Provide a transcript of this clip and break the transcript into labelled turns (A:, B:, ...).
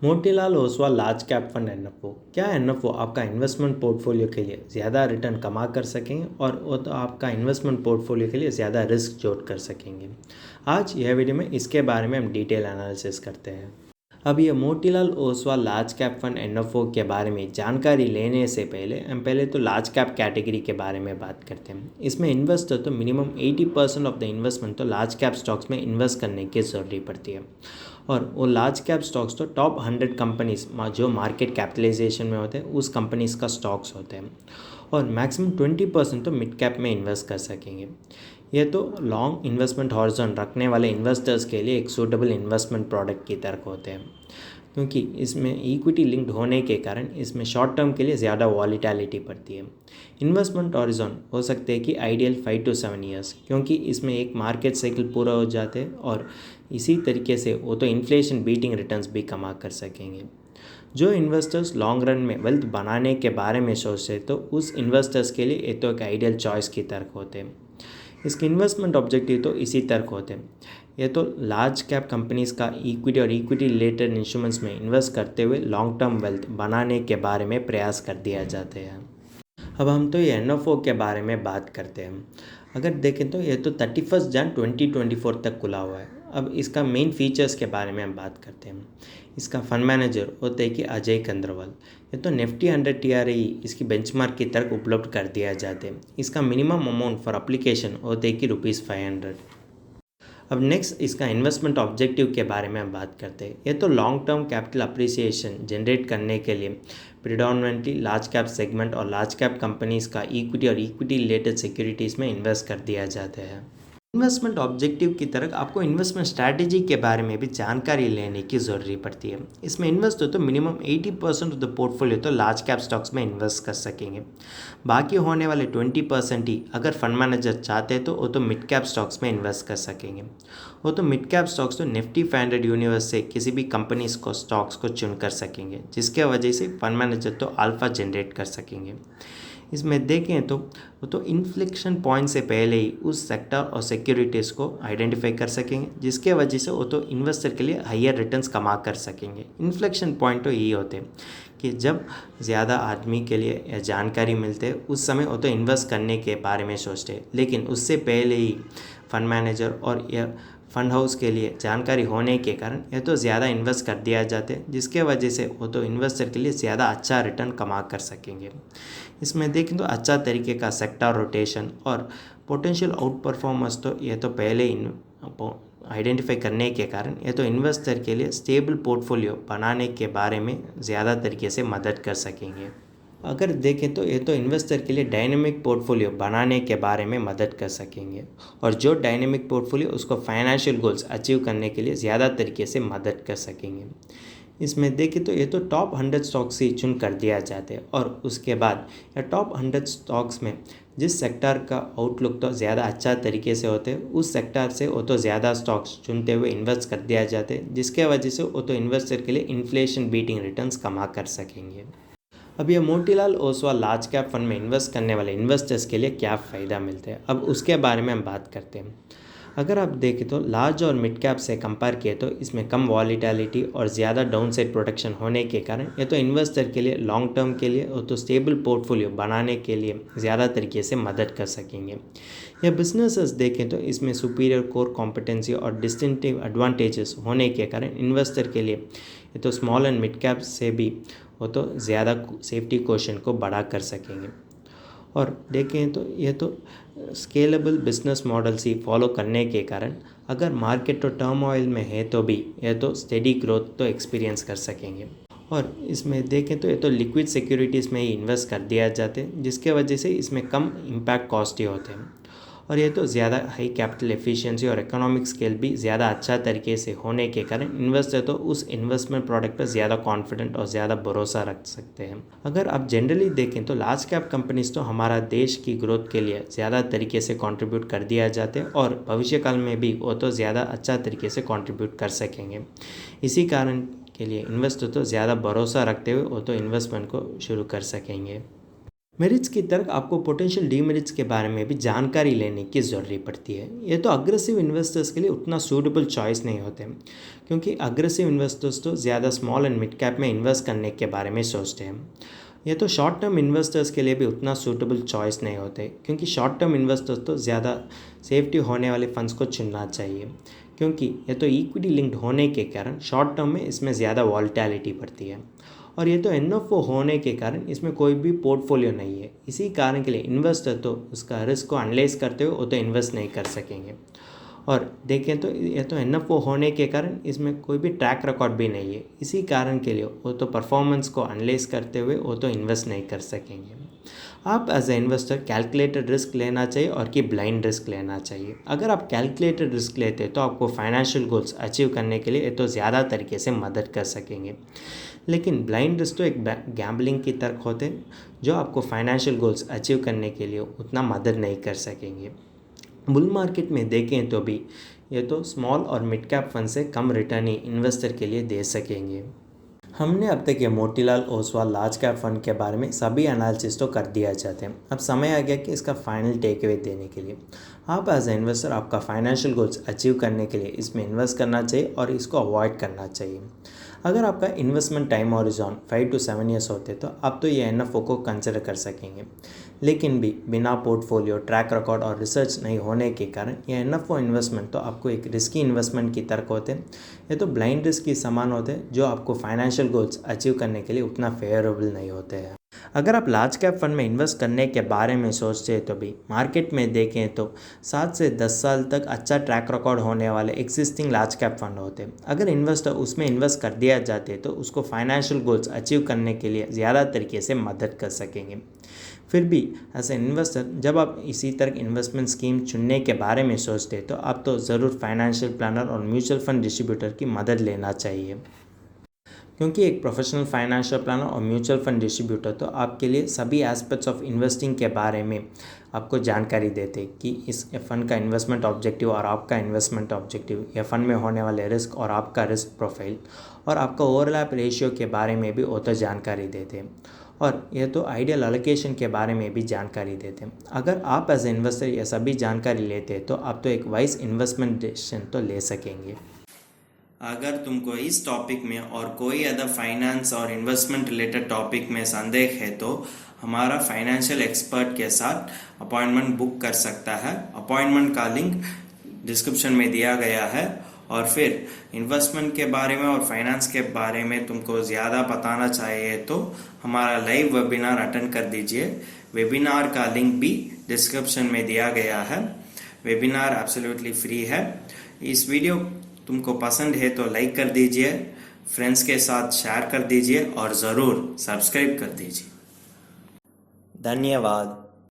A: Motilal Oswal large cap fund NFO. क्या NFO आपका investment portfolio के लिए ज़्यादा रिटर्न कमा कर सकेंगे और वो तो आपका इन्वेस्टमेंट पोर्टफोलियो के लिए ज़्यादा रिस्क जोड़ कर सकेंगे। आज यह वीडियो में इसके बारे में हम डिटेल एनालिसिस करते हैं। अब ये Motilal Oswal large cap fund NFO के बारे में जानकारी लेने से पहले हम तो लार्ज कैप कैटेगरी के बारे में बात करते हैं। इसमें इन्वेस्टर तो मिनिमम 80% ऑफ द इन्वेस्टमेंट तो लार्ज कैप स्टॉक्स में इन्वेस्ट करने की ज़रूरत पड़ती है। और वो लार्ज कैप स्टॉक्स तो टॉप 100 कंपनीज जो मार्केट कैपिटलाइजेशन में होते हैं उस कंपनीज का स्टॉक्स होते हैं। और मैक्सिमम 20% तो मिड कैप में इन्वेस्ट कर सकेंगे। ये तो लॉन्ग इन्वेस्टमेंट हॉरिजॉन रखने वाले इन्वेस्टर्स के लिए एक सूटेबल इन्वेस्टमेंट प्रोडक्ट की तरह होते हैं, क्योंकि इसमें इक्विटी लिंक्ड होने के कारण इसमें शॉर्ट टर्म के लिए ज़्यादा वॉलीटैलिटी पड़ती है। इन्वेस्टमेंट हॉरिजॉन हो सकते हैं कि आइडियल 5 to 7 ईयर्स, क्योंकि इसमें एक मार्केट साइकिल पूरा हो जाते हैं और इसी तरीके से वो तो इन्फ्लेशन बीटिंग रिटर्न्स भी कमा कर सकेंगे। जो इन्वेस्टर्स लॉन्ग रन में वेल्थ बनाने के बारे में सोचते हैं तो उस इन्वेस्टर्स के लिए ये तो एक आइडियल चॉइस की तरह होते हैं। इसके इन्वेस्टमेंट ऑब्जेक्टिव तो इसी तरह होते हैं। ये तो लार्ज कैप कंपनीज का इक्विटी और इक्विटी रिलेटेड इंस्ट्रूमेंट्स में इन्वेस्ट करते हुए लॉन्ग टर्म वेल्थ बनाने के बारे में प्रयास कर दिया जाते हैं। अब हम तो ये एनएफओ के बारे में बात करते हैं। अगर देखें तो ये तो 31 जनवरी 2024 तक खुला हुआ है। अब इसका मेन फीचर्स के बारे में हम बात करते हैं। इसका फंड मैनेजर होते हैं कि अजय कंद्रवाल। ये तो निफ्टी 100 TRI इसकी बेंचमार्क की तरफ उपलब्ध कर दिया जाते हैं। इसका मिनिमम अमाउंट फॉर एप्लीकेशन होते हैं कि ₹500। अब नेक्स्ट इसका इन्वेस्टमेंट ऑब्जेक्टिव के बारे में हम बात करते हैं। ये तो long term capital appreciation generate करने के लिए प्रिडोमिनेंटली लार्ज कैप सेगमेंट और लार्ज कैप कंपनीज का इक्विटी और इक्विटी रिलेटेड सिक्योरिटीज़ में इन्वेस्ट कर दिया जाता है। इन्वेस्टमेंट ऑब्जेक्टिव की तरह आपको इन्वेस्टमेंट स्ट्रैटेजी के बारे में भी जानकारी लेने की ज़रूरत पड़ती है। इसमें इन्वेस्ट हो तो मिनिमम 80% ऑफ द पोर्टफोलियो तो लार्ज कैप स्टॉक्स में इन्वेस्ट कर सकेंगे। बाकी होने वाले 20% ही अगर फंड मैनेजर चाहते हैं तो वो तो मिड कैप स्टॉक्स में इन्वेस्ट कर सकेंगे। वो तो मिड कैप स्टॉक्स तो निफ्टी 500 यूनिवर्स से किसी भी कंपनीज को स्टॉक्स को चुन कर सकेंगे, जिसके वजह से फंड मैनेजर तो अल्फा जनरेट कर सकेंगे। इसमें देखें तो वो तो इन्फ्लेक्शन पॉइंट से पहले ही उस सेक्टर और सिक्योरिटीज़ को आइडेंटिफाई कर सकेंगे, जिसके वजह से वो तो इन्वेस्टर के लिए हायर रिटर्न्स कमा कर सकेंगे। इन्फ्लेक्शन पॉइंट तो यही होते हैं कि जब ज़्यादा आदमी के लिए जानकारी मिलते हैं उस समय वो तो इन्वेस्ट करने के बारे में सोचते हैं, लेकिन उससे पहले ही फंड मैनेजर और या फंड हाउस के लिए जानकारी होने के कारण ये तो ज़्यादा इन्वेस्ट कर दिया जाते हैं, जिसके वजह से वो तो इन्वेस्टर के लिए ज़्यादा अच्छा रिटर्न कमा कर सकेंगे। इसमें देखें तो अच्छा तरीके का सेक्टर रोटेशन और पोटेंशियल आउट परफॉर्मेंस तो ये तो पहले आइडेंटिफाई करने के कारण ये तो इन्वेस्टर के लिए स्टेबल पोर्टफोलियो बनाने के बारे में ज़्यादा तरीके से मदद कर सकेंगे। अगर देखें तो ये तो इन्वेस्टर के लिए डायनेमिक पोर्टफोलियो बनाने के बारे में मदद कर सकेंगे, और जो डायनेमिक पोर्टफोलियो उसको फाइनेंशियल गोल्स अचीव करने के लिए ज़्यादा तरीके से मदद कर सकेंगे। इसमें देखें तो ये तो टॉप 100 स्टॉक्स ही चुन कर दिया जाते हैं और उसके बाद या टॉप 100 स्टॉक्स में जिस सेक्टर का आउटलुक तो ज़्यादा अच्छा तरीके से होते हैं उस सेक्टर से वो तो ज़्यादा स्टॉक्स चुनते हुए इन्वेस्ट कर दिया जाते हैं, जिसके वजह से वो तो इन्वेस्टर के लिए इन्फ्लेशन बीटिंग रिटर्न्स कमा कर सकेंगे। अब ये Motilal Oswal large cap fund में इन्वेस्ट करने वाले इन्वेस्टर्स के लिए क्या फ़ायदा मिलते हैं, अब उसके बारे में हम बात करते हैं। अगर आप देखें तो लार्ज और मिड कैप से कंपेयर किए तो इसमें कम वॉलीटैलिटी और ज़्यादा डाउनसाइड प्रोटेक्शन होने के कारण ये तो इन्वेस्टर के लिए लॉन्ग टर्म के लिए और तो स्टेबल पोर्टफोलियो बनाने के लिए ज़्यादा तरीके से मदद कर सकेंगे। यह बिजनेसेस देखें तो इसमें सुपीरियर कोर कॉम्पिटेंसी और डिस्टिंक्टिव एडवांटेजेस होने के कारण इन्वेस्टर के लिए ये तो स्मॉल एंड मिड कैप से भी वो तो ज़्यादा सेफ्टी क्वेश्चन को बढ़ा कर सकेंगे। और देखें तो ये तो स्केलेबल बिजनेस मॉडल्स ही फॉलो करने के कारण अगर मार्केट तो टर्मोइल में है तो भी ये तो स्टेडी ग्रोथ तो एक्सपीरियंस कर सकेंगे। और इसमें देखें तो ये तो लिक्विड सिक्योरिटीज़ में ही इन्वेस्ट कर दिया जाते हैं, जिसके वजह से इसमें कम इम्पैक्ट कॉस्ट ही होते हैं। और ये तो ज़्यादा हाई कैपिटल एफिशिएंसी और इकोनॉमिक स्केल भी ज़्यादा अच्छा तरीके से होने के कारण इन्वेस्टर तो उस इन्वेस्टमेंट प्रोडक्ट पर ज़्यादा कॉन्फिडेंट और ज़्यादा भरोसा रख सकते हैं। अगर आप जनरली देखें तो लार्ज कैप कंपनीज तो हमारा देश की ग्रोथ के लिए ज़्यादा तरीके से कंट्रीब्यूट कर दिया जाते हैं और भविष्य काल में भी वो तो ज़्यादा अच्छा तरीके से कंट्रीब्यूट कर सकेंगे। इसी कारण के लिए इन्वेस्टर तो ज़्यादा भरोसा रखते हुए वो तो इन्वेस्टमेंट को शुरू कर सकेंगे। मेरिट्स की तरह आपको पोटेंशियल डीमेरिट्स के बारे में भी जानकारी लेने की ज़रूरत पड़ती है। ये तो अग्रेसिव इन्वेस्टर्स के लिए उतना सूटेबल चॉइस नहीं होते, क्योंकि अग्रेसिव इन्वेस्टर्स तो ज़्यादा स्मॉल एंड मिड कैप में इन्वेस्ट करने के बारे में सोचते हैं। ये तो शॉर्ट टर्म इन्वेस्टर्स के लिए भी उतना सूटेबल चॉइस नहीं होते, क्योंकि शॉर्ट टर्म इन्वेस्टर्स तो ज़्यादा सेफ्टी होने वाले फंड्स को चुनना चाहिए, क्योंकि ये तो इक्विटी लिंक्ड होने के कारण शॉर्ट टर्म में इसमें ज़्यादा वॉलेटिलिटी पड़ती है, और ये तो एनएफओ होने के कारण इसमें कोई भी पोर्टफोलियो नहीं है। इसी कारण के लिए इन्वेस्टर तो उसका रिस्क को एनालाइज करते हुए वो तो इन्वेस्ट नहीं कर सकेंगे। और देखें तो ये तो एनएफओ होने के कारण इसमें कोई भी ट्रैक रिकॉर्ड भी नहीं है। इसी कारण के लिए वो तो परफॉर्मेंस को एनालाइज करते हुए वो तो इन्वेस्ट नहीं कर सकेंगे। आप as a investor calculated risk लेना चाहिए और कि ब्लाइंड रिस्क लेना चाहिए। अगर आप कैलकुलेटेड रिस्क लेते हैं तो आपको फाइनेंशियल गोल्स अचीव करने के लिए ये तो ज़्यादा तरीके से मदद कर सकेंगे, लेकिन ब्लाइंड रिस्क तो एक गैम्बलिंग की तरह होते हैं जो आपको फाइनेंशियल गोल्स अचीव करने के लिए उतना मदद नहीं कर सकेंगे। बुल मार्केट में देखें तो भी ये तो स्मॉल और मिड कैप फंड से कम रिटर्न ही इन्वेस्टर के लिए दे सकेंगे। हमने अब तक ये Motilal Oswal large cap fund के बारे में सभी एनालिसिस तो कर दिया चाहते हैं। अब समय आ गया कि इसका फाइनल टेक अवे देने के लिए। आप एज ए इन्वेस्टर आपका फाइनेंशियल गोल्स अचीव करने के लिए इसमें इन्वेस्ट करना चाहिए और इसको अवॉइड करना चाहिए। अगर आपका investment time horizon 5 to 7 years होते तो आप तो ये एनएफओ को कंसिडर कर सकेंगे, लेकिन भी बिना पोर्टफोलियो ट्रैक रिकॉर्ड और रिसर्च नहीं होने के कारण ये एनएफओ इन्वेस्टमेंट तो आपको एक रिस्की इन्वेस्टमेंट की तरह होते हैं। ये तो ब्लाइंड रिस्क के समान होते हैं जो आपको फाइनेंशियल गोल्स अचीव करने के लिए उतना फेवरेबल नहीं होते हैं। अगर आप लार्ज कैप फंड में इन्वेस्ट करने के बारे में सोचते हैं तो भी मार्केट में देखें तो 7 से 10 साल तक अच्छा ट्रैक रिकॉर्ड होने वाले एग्जिस्टिंग लार्ज कैप फंड होते हैं। अगर इन्वेस्टर उसमें इन्वेस्ट कर दिया जाते तो उसको फाइनेंशियल गोल्स अचीव करने के लिए ज़्यादा तरीके से मदद कर सकेंगे। फिर भी एज ए इन्वेस्टर जब आप इसी तरह इन्वेस्टमेंट स्कीम चुनने के बारे में सोचते तो आप तो ज़रूर फाइनेंशियल प्लानर और म्यूचुअल फंड डिस्ट्रीब्यूटर की मदद लेना चाहिए, क्योंकि एक प्रोफेशनल फाइनेंशियल प्लानर और म्यूचुअल फंड डिस्ट्रीब्यूटर तो आपके लिए सभी एस्पेक्ट्स ऑफ इन्वेस्टिंग के बारे में आपको जानकारी देते कि इस फंड का इन्वेस्टमेंट ऑब्जेक्टिव और आपका इन्वेस्टमेंट ऑब्जेक्टिव, या फंड में होने वाले रिस्क और आपका रिस्क प्रोफाइल और आपका ओवरलैप रेशियो के बारे में भी वो तो जानकारी देते हैं, और ये तो आइडियल एलोकेशन के बारे में भी जानकारी देते हैं। अगर आप एज ए इन्वेस्टर ये सभी जानकारी लेते हैं तो आप तो एक वाइज इन्वेस्टमेंट डिसीजन तो ले सकेंगे।
B: अगर तुमको इस टॉपिक में और कोई अदर फाइनेंस और इन्वेस्टमेंट रिलेटेड टॉपिक में संदेह है तो हमारा फाइनेंशियल एक्सपर्ट के साथ अपॉइंटमेंट बुक कर सकता है। अपॉइंटमेंट का लिंक डिस्क्रिप्शन में दिया गया है। और फिर इन्वेस्टमेंट के बारे में और फाइनेंस के बारे में तुमको ज़्यादा बताना चाहिए तो हमारा लाइव वेबिनार अटेंड कर दीजिए। वेबिनार का लिंक भी डिस्क्रिप्शन में दिया गया है। वेबिनार एब्सोल्युटली फ्री है। इस वीडियो तुमको पसंद है तो लाइक कर दीजिए, फ्रेंड्स के साथ शेयर कर दीजिए और ज़रूर सब्सक्राइब कर दीजिए।
A: धन्यवाद।